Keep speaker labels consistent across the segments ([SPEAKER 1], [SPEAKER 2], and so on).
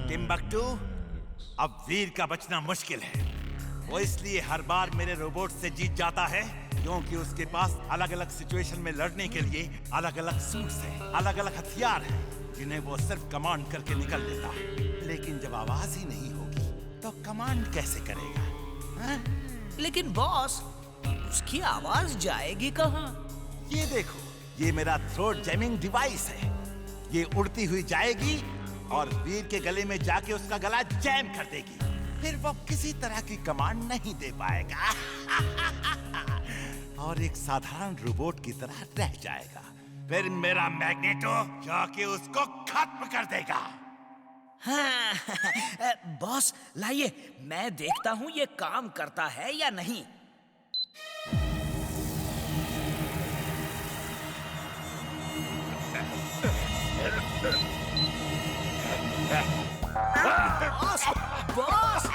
[SPEAKER 1] Timbuktu, अब वीर का बचना मुश्किल है। वो इसलिए हर बार मेरे रोबोट से जीत जाता है क्योंकि उसके पास अलग अलग सिचुएशन में लड़ने के लिए अलग अलग सूट्स हैं, अलग अलग हथियार हैं, जिन्हें वो सिर्फ कमांड करके निकल लेता है। लेकिन जब आवाज ही नहीं होगी तो कमांड कैसे करेगा? हा?
[SPEAKER 2] लेकिन बॉस, उसकी आवाज जाएगी कहाँ?
[SPEAKER 1] ये देखो, ये मेरा थ्रोट जैमिंग डिवाइस है। ये उड़ती हुई जाएगी और वीर के गले में जाके उसका गला जैम कर देगी। फिर वो किसी तरह की कमांड नहीं दे पाएगा और एक साधारण रोबोट की तरह रह जाएगा। फिर मेरा मैग्नेटो जाके उसको खत्म कर देगा।
[SPEAKER 2] हाँ, बॉस लाइए, मैं देखता हूँ ये काम करता है या नहीं। बॉस, बॉस,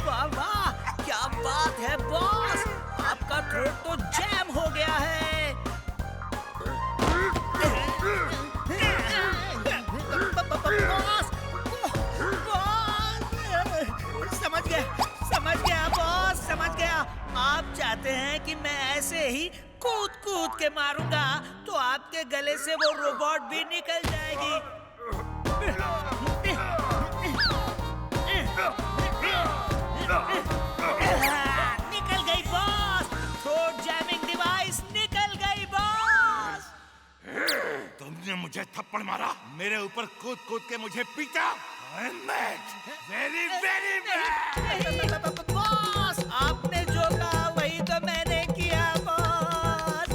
[SPEAKER 2] वाह वाह, क्या बात है बॉस, आपका थ्रोट तो जैम हो गया है। बॉस, समझ गया बॉस, समझ गया। आप चाहते हैं कि मैं ऐसे ही कूद कूद के मारूंगा तो आपके गले से वो रोबोट भी निकल जाएगी। निकल गई बॉस, थ्रोट जैमिंग डिवाइस निकल गई बॉस।
[SPEAKER 1] तुमने मुझे थप्पड़ मारा, मेरे ऊपर कूद कूद के मुझे पीटा। Very very bad.
[SPEAKER 2] बॉस, आपने जो कहा वही तो मैंने किया बॉस।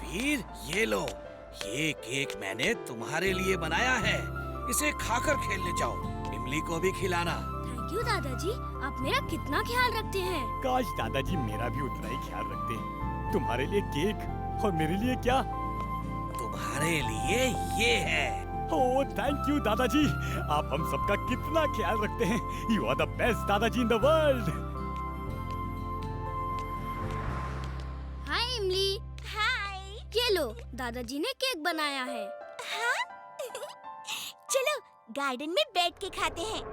[SPEAKER 2] वीर, ये लो, ये केक मैंने तुम्हारे लिए बनाया है। इसे खाकर खेलने जाओ, इमली को भी खिलाना।
[SPEAKER 3] थैंक यू दादाजी, आप मेरा कितना ख्याल रखते हैं।
[SPEAKER 4] काश दादाजी मेरा भी उतना ही ख्याल रखते। तुम्हारे लिए केक और मेरे लिए क्या?
[SPEAKER 2] तुम्हारे लिए ये है।
[SPEAKER 4] ओह थैंक यू दादाजी, आप हम सबका कितना ख्याल रखते हैं। यू आर द बेस्ट दादाजी इन द वर्ल्ड।
[SPEAKER 3] हाय इमली।
[SPEAKER 5] हाय।
[SPEAKER 3] ये लो, दादाजी ने केक बनाया है।
[SPEAKER 5] हाँ? चलो गार्डन में बैठ के खाते हैं।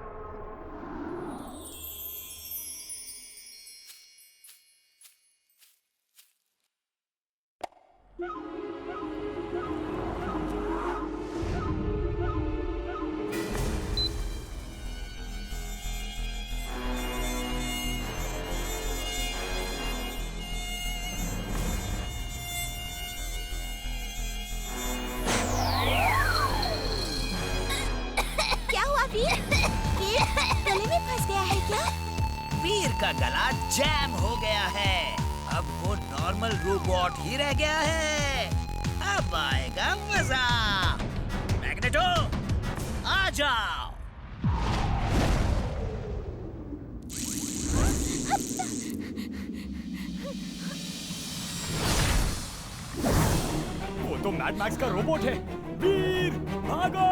[SPEAKER 5] गले में फंस गया है क्या?
[SPEAKER 2] वीर का गला जैम हो गया है। अब वो नॉर्मल रोबोट ही रह गया है। अब आएगा मजा। मैग्नेटो, आ जाओ।
[SPEAKER 4] वो तो मैड मैक्स का रोबोट है। वीर भागो!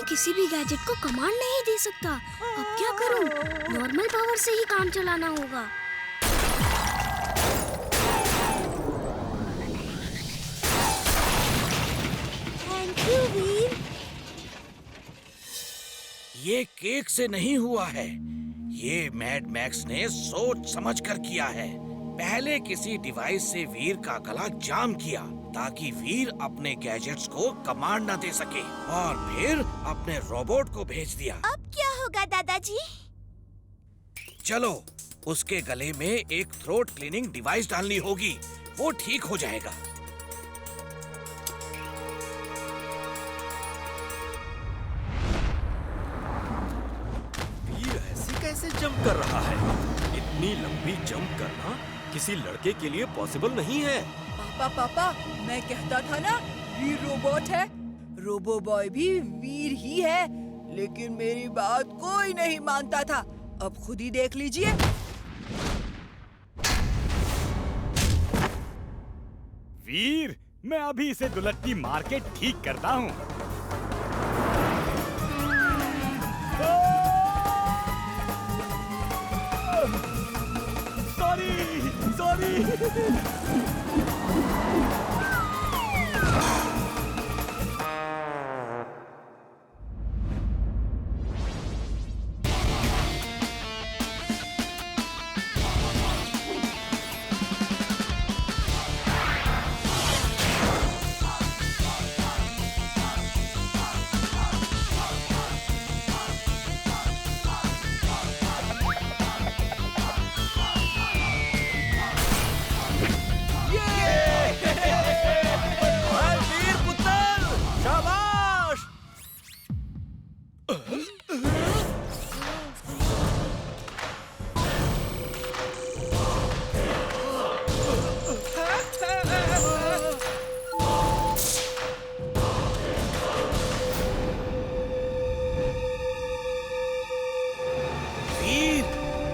[SPEAKER 3] किसी भी गैजेट को कमांड नहीं दे सकता। अब क्या करूं? नॉर्मल पावर से ही काम चलाना होगा।
[SPEAKER 5] थैंक यू वीर।
[SPEAKER 2] ये केक से नहीं हुआ है, ये मैड मैक्स ने सोच समझ कर किया है। पहले किसी डिवाइस से वीर का गला जाम किया ताकि वीर अपने गैजेट्स को कमांड न दे सके, और फिर अपने रोबोट को भेज दिया।
[SPEAKER 5] अब क्या होगा दादाजी?
[SPEAKER 2] चलो, उसके गले में एक थ्रोट क्लीनिंग डिवाइस डालनी होगी, वो ठीक हो जाएगा।
[SPEAKER 4] वीर ऐसे कैसे जंप कर रहा है?
[SPEAKER 6] इतनी लंबी जंप करना किसी लड़के के लिए पॉसिबल नहीं है।
[SPEAKER 7] पापा, मैं कहता था ना, वीर रोबोट है। रोबो बॉय भी वीर ही है, लेकिन मेरी बात कोई नहीं मानता था। अब खुद ही देख लीजिए।
[SPEAKER 4] वीर, मैं अभी इसे दुलट्टी मार के ठीक करता हूँ। सॉरी।
[SPEAKER 6] वीर पुत्र, शाबाश।
[SPEAKER 2] वीर,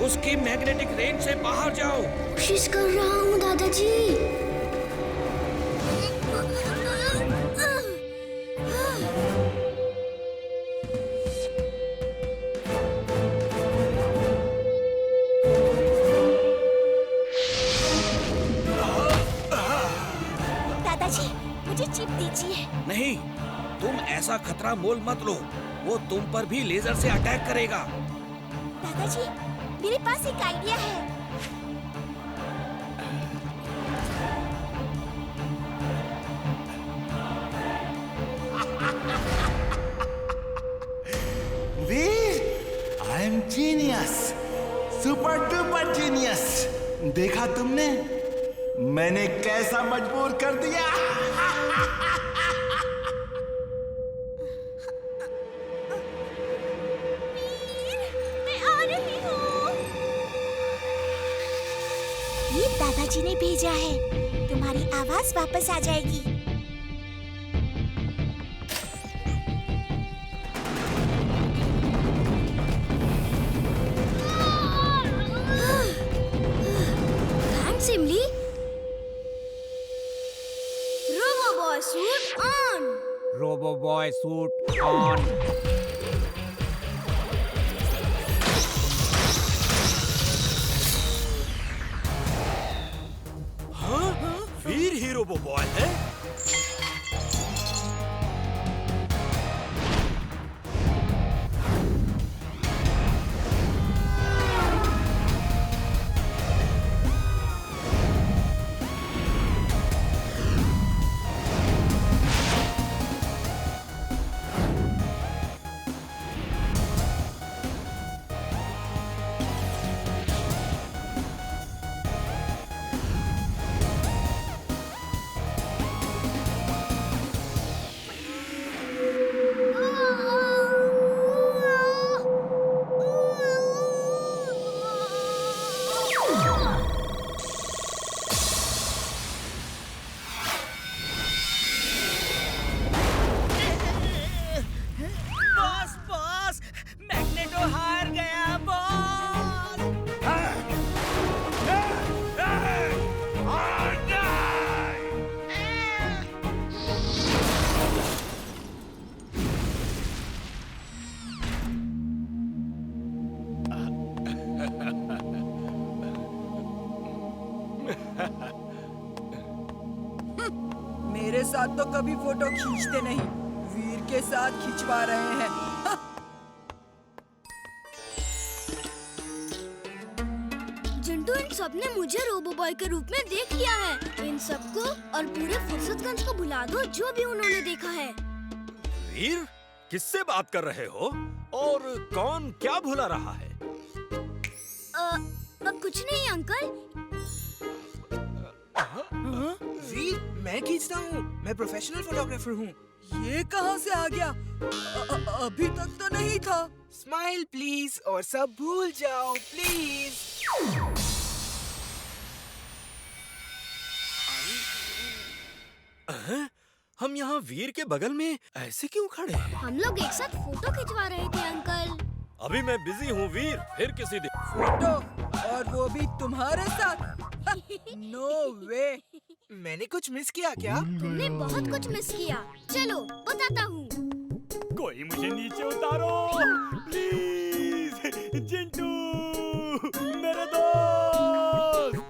[SPEAKER 2] उसकी मैग्नेटिक रेंज से बाहर जाओ।
[SPEAKER 3] कोशिश कर रहा हूँ दादाजी।
[SPEAKER 5] दादाजी, मुझे चिप दीजिए।
[SPEAKER 2] नहीं, तुम ऐसा खतरा मोल मत लो। वो तुम पर भी लेजर से अटैक करेगा।
[SPEAKER 5] दादाजी, मेरे पास एक आइडिया है।
[SPEAKER 1] Veer, I am genius, super duper genius. देखा तुमने, मैंने कैसा मजबूर कर दिया।
[SPEAKER 5] मैं आ रही हूँ। ये दादाजी ने भेजा है। तुम्हारी आवाज वापस आ जाएगी।
[SPEAKER 3] सिमली, robo boy suit on.
[SPEAKER 8] Robo boy suit on.
[SPEAKER 6] हाँ, वीर ही रोबो बॉय है।
[SPEAKER 7] मेरे साथ तो कभी फोटो खींचते नहीं, वीर के साथ खिंचवा रहे हैं।
[SPEAKER 3] जिंटू, इन सब ने मुझे रोबो बॉय के रूप में देख लिया है। इन सबको और पूरे फुर्सतगंज को भुला दो जो भी उन्होंने देखा है।
[SPEAKER 6] वीर, किससे बात कर रहे हो और कौन क्या भुला रहा है?
[SPEAKER 3] कुछ नहीं अंकल।
[SPEAKER 9] वीर, मैं खींचता हूँ। मैं प्रोफेशनल फोटोग्राफर हूँ।
[SPEAKER 7] ये कहाँ से आ गया? अभी तक तो नहीं था।
[SPEAKER 9] स्माइल प्लीज और सब भूल जाओ प्लीज।
[SPEAKER 6] हम यहाँ वीर के बगल में ऐसे क्यों खड़े हैं?
[SPEAKER 3] हम लोग एक साथ फोटो खिंचवा रहे थे अंकल।
[SPEAKER 6] अभी मैं बिजी हूँ वीर, फिर किसी दिन।
[SPEAKER 7] फोटो, और वो भी तुम्हारे साथ? नो वे।
[SPEAKER 9] मैंने कुछ मिस किया क्या?
[SPEAKER 3] तुमने बहुत कुछ मिस किया। चलो बताता हूँ।
[SPEAKER 4] कोई मुझे नीचे उतारो प्लीज। चिंटू मेरे दोस्त।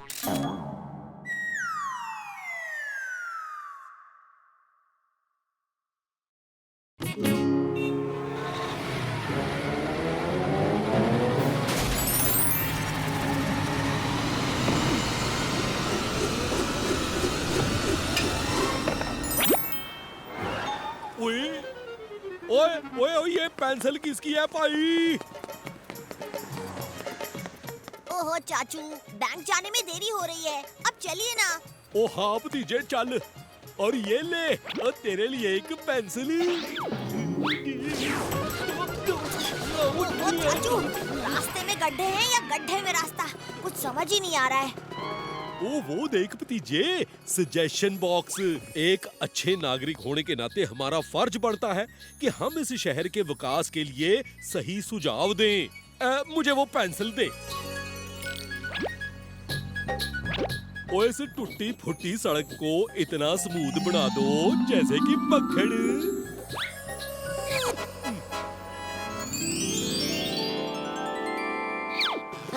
[SPEAKER 6] ओए ओए ओए, ये पेंसिल किसकी है भाई?
[SPEAKER 5] ओहो चाचू, बैंक जाने में देरी हो रही है, अब चलिए ना।
[SPEAKER 6] ओ हाँ भतीजे चल, और ये ले, और तेरे लिए एक पेंसिल।
[SPEAKER 5] ओ चाचू, रास्ते में गड्ढे हैं या गड्ढे में रास्ता, कुछ समझ ही नहीं आ रहा है।
[SPEAKER 6] ओ वो देख भतीजे, सजेशन बॉक्स। एक अच्छे नागरिक होने के नाते हमारा फर्ज बनता है कि हम इस शहर के विकास के लिए सही सुझाव दें। मुझे वो पेंसिल दे। ओ इस टूटी फूटी सड़क को इतना स्मूथ बना दो जैसे कि मक्खन।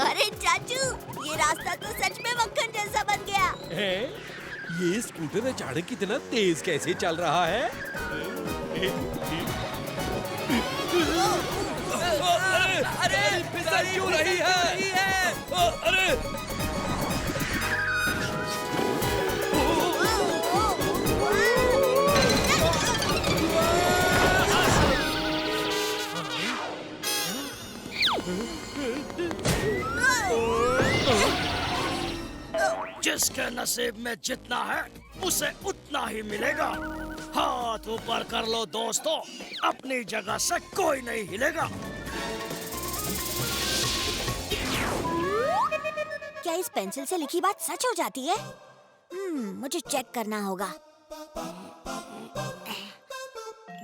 [SPEAKER 5] अरे चाचू, ये रास्ता तो सच में मक्खन जैसा बन गया
[SPEAKER 6] है। ये स्कूटर अचानक कितना तेज कैसे चल रहा है?
[SPEAKER 2] अरे फिसल क्यों रही है? अरे जिसके नसीब में जितना है उसे उतना ही मिलेगा। हाथ ऊपर कर लो दोस्तों, अपनी जगह से कोई नहीं हिलेगा।
[SPEAKER 5] क्या इस पेंसिल से लिखी बात सच हो जाती है? मुझे चेक करना होगा।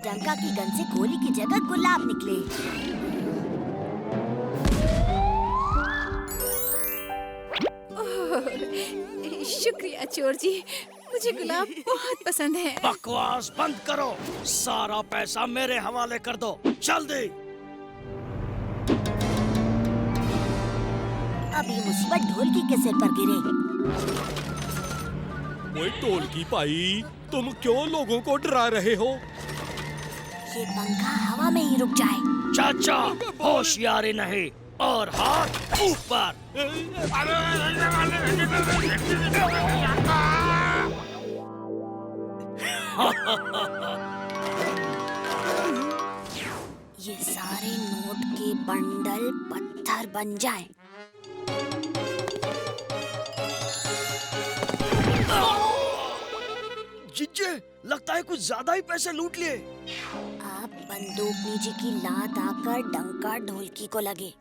[SPEAKER 5] डंका की गन से गोली की जगह गुलाब निकले।
[SPEAKER 10] शुक्रिया चोर जी, मुझे गुलाब बहुत पसंद है।
[SPEAKER 2] बकवास बंद करो, सारा पैसा मेरे हवाले कर दो, जल्दी।
[SPEAKER 5] अभी मुसीबत ढोलकी के सिर पर गिरे।
[SPEAKER 6] ओए ढोलकी भाई, तुम क्यों लोगों को डरा रहे हो?
[SPEAKER 5] ये पंखा हवा में ही रुक जाए।
[SPEAKER 2] चाचा, होशियारी नहीं, और हाथ ऊपर।
[SPEAKER 5] ये सारे नोट के बंडल पत्थर बन जाए।
[SPEAKER 2] जीजे, लगता है कुछ ज्यादा ही पैसे लूट लिए।
[SPEAKER 5] अब बंदूकनी जी की लात आकर डंका ढोलकी को लगे।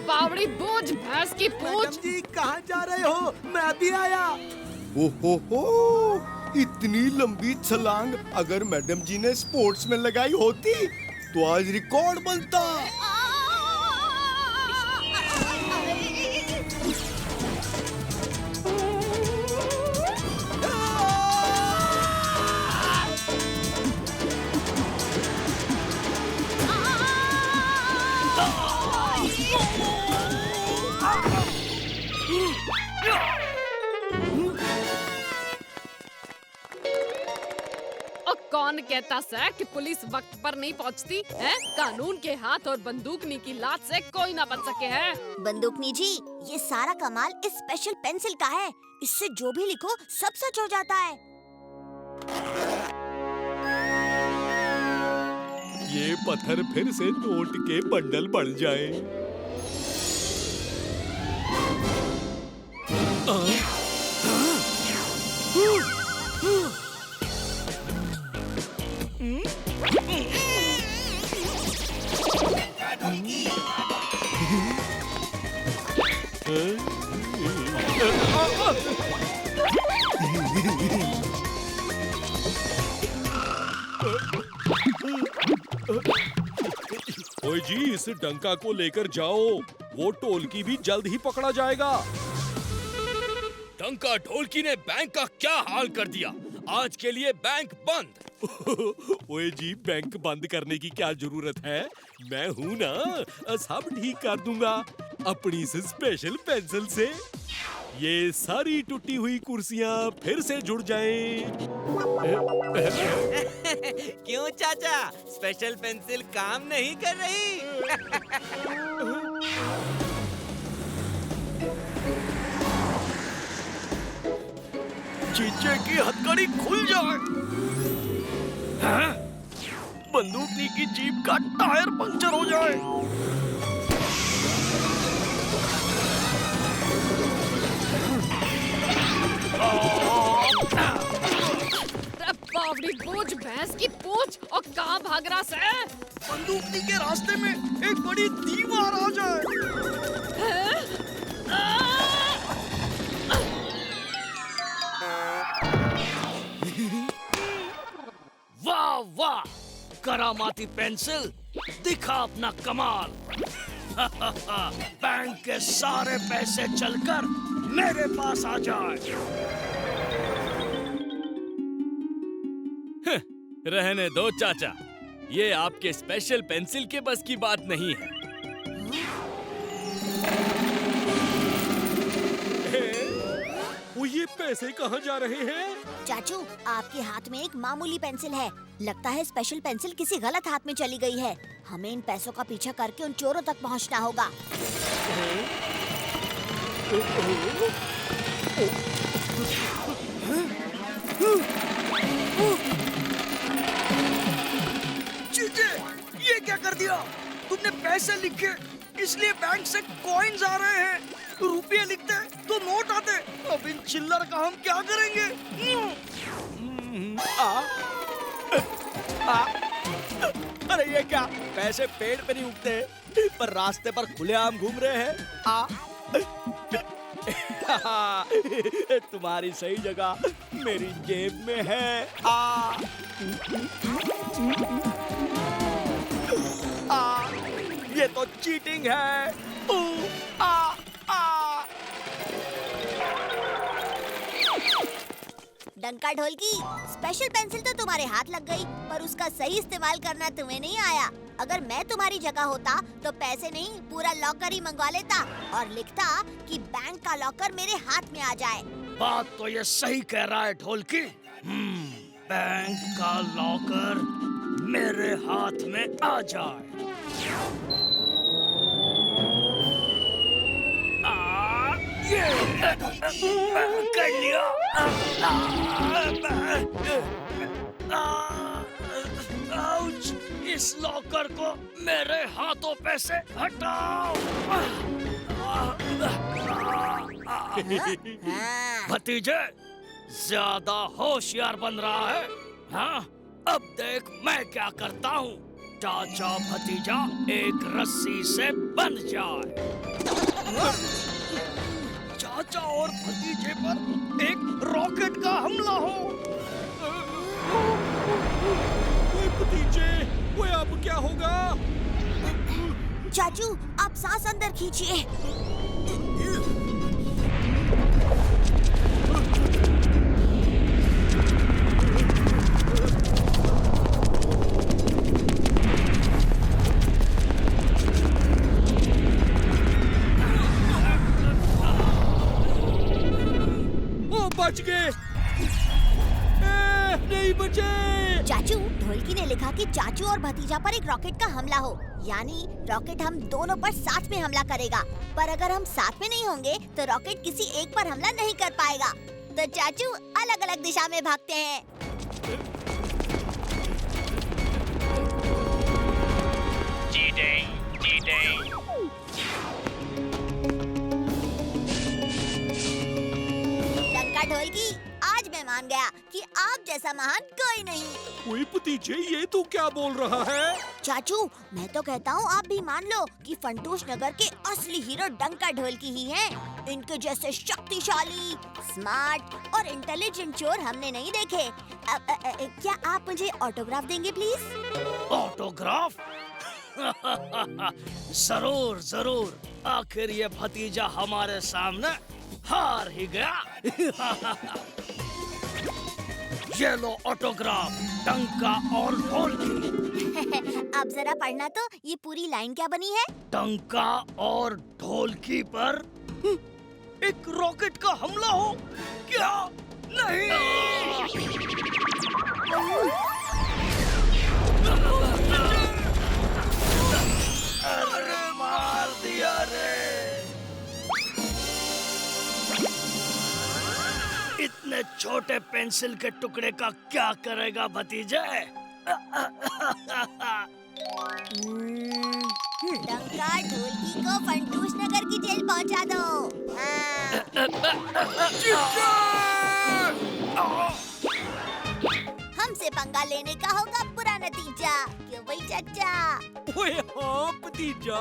[SPEAKER 10] बावड़ी बोझ भैंस की पूंछ।
[SPEAKER 9] जी कहाँ जा रहे हो? मैं भी आया।
[SPEAKER 11] ओहो, इतनी लंबी छलांग अगर मैडम जी ने स्पोर्ट्स में लगाई होती तो आज रिकॉर्ड बनता।
[SPEAKER 10] कौन कहता है कि पुलिस वक्त पर नहीं पहुंचती है? कानून के हाथ और बंदूकनी की लात से कोई ना बच सके है।
[SPEAKER 5] बंदूकनी जी, ये सारा कमाल इस स्पेशल पेंसिल का है। इससे जो भी लिखो सब सच हो जाता है।
[SPEAKER 6] ये पत्थर फिर से नोट के बंडल बन जाए। जी इस डंका को लेकर जाओ, वो ढोलकी भी जल्द ही पकड़ा जाएगा।
[SPEAKER 2] डंका ढोलकी ने बैंक का क्या हाल कर दिया। आज के लिए बैंक बंद।
[SPEAKER 6] ओए जी, बैंक बंद करने की क्या जरूरत है, मैं हूँ ना, सब ठीक कर दूंगा अपनी इस स्पेशल पेंसिल से। ये सारी टूटी हुई कुर्सियाँ फिर से जुड़ जाएं।
[SPEAKER 9] क्यों चाचा, स्पेशल पेंसिल काम नहीं कर रही?
[SPEAKER 2] चीचे की हथकड़ी खुल जाए। हैं? बंदूकनी की जीप का टायर पंक्चर हो जाए।
[SPEAKER 10] बावड़ी पूछ, भैंस की पूछ, और कहाँ भाग रहा है?
[SPEAKER 2] बंदूकनी के रास्ते में एक बड़ी दीवार आ जाए। वाह वाह, करामाती पेंसिल, दिखा अपना कमाल। बैंक के सारे पैसे चलकर मेरे पास आ जाए।
[SPEAKER 12] रहने दो चाचा, ये आपके स्पेशल पेंसिल के बस की बात नहीं है।
[SPEAKER 6] वो ये पैसे कहाँ जा रहे हैं?
[SPEAKER 5] चाचू, आपके हाथ में एक मामूली पेंसिल है। लगता है स्पेशल पेंसिल किसी गलत हाथ में चली गई है। हमें इन पैसों का पीछा करके उन चोरों तक पहुंचना होगा।
[SPEAKER 2] चीचे, ये क्या कर दिया? तुमने पैसे लिखे, इसलिए बैंक से कॉइन्स आ रहे हैं। रुपये लिखते तो नोट आते। अब इन चिल्लर का हम क्या करेंगे?
[SPEAKER 13] अरे ये क्या, पैसे पेड़ पे नहीं उगते पर रास्ते पर खुलेआम घूम रहे हैं। तुम्हारी सही जगह मेरी जेब में है। ये तो चीटिंग है।
[SPEAKER 5] डंका ढोलकी, स्पेशल पेंसिल तो तुम्हारे हाथ लग गई, पर उसका सही इस्तेमाल करना तुम्हें नहीं आया। अगर मैं तुम्हारी जगह होता तो पैसे नहीं, पूरा लॉकर ही मंगवा लेता और लिखता कि बैंक का लॉकर मेरे हाथ में आ जाए।
[SPEAKER 2] बात तो ये सही कह रहा है ढोलकी। बैंक का लॉकर मेरे हाथ में आ जाए। कर लिया। आउच! इस लॉकर को मेरे हाथों पे से हटाओ। भतीजे, ज्यादा होशियार बन रहा है। हाँ, अब देख मैं क्या करता हूँ। चाचा भतीजा एक रस्सी से बंध जाए। चाचा और भतीजे पर एक रॉकेट का हमला हो।
[SPEAKER 6] ओए भतीजे, ओए अब क्या होगा?
[SPEAKER 5] चाचू, आप सांस अंदर खींचिए।
[SPEAKER 6] बच गए। नहीं बचे।
[SPEAKER 5] चाचू, ढोलकी ने लिखा कि चाचू और भतीजा पर एक रॉकेट का हमला हो, यानी रॉकेट हम दोनों पर साथ में हमला करेगा। पर अगर हम साथ में नहीं होंगे तो रॉकेट किसी एक पर हमला नहीं कर पाएगा। तो चाचू अलग अलग दिशा में भागते हैं।
[SPEAKER 2] Cheating, cheating.
[SPEAKER 5] डंका ढोलकी, आज मैं मान गया कि आप जैसा महान कोई नहीं।
[SPEAKER 6] ओए भतीजे, ये तू क्या बोल रहा है?
[SPEAKER 5] चाचू, मैं तो कहता हूँ आप भी मान लो कि फंटूश नगर के असली हीरो डंका ढोलकी ही हैं। इनके जैसे शक्तिशाली, स्मार्ट और इंटेलिजेंट चोर हमने नहीं देखे। क्या आप मुझे ऑटोग्राफ देंगे प्लीज?
[SPEAKER 2] ऑटोग्राफ?
[SPEAKER 13] जरूर जरूर, आखिर ये भतीजा हमारे सामने हार ही गया। ये लो ऑटोग्राफ, टंका और ढोलकी।
[SPEAKER 5] अब जरा पढ़ना तो, ये पूरी लाइन क्या बनी है?
[SPEAKER 13] टंका और ढोलकी पर एक रॉकेट का हमला हो क्या? नहीं। अरे मार दिया रे। इतने छोटे पेंसिल के टुकड़े का क्या करेगा भतीजे?
[SPEAKER 5] टंका ढोलकी को फंटूश नगर की जेल पहुंचा दो। हमसे पंगा लेने का होगा बुरा नतीजा, क्यों भाई चाचा?
[SPEAKER 13] ओए हाँ भतीजा।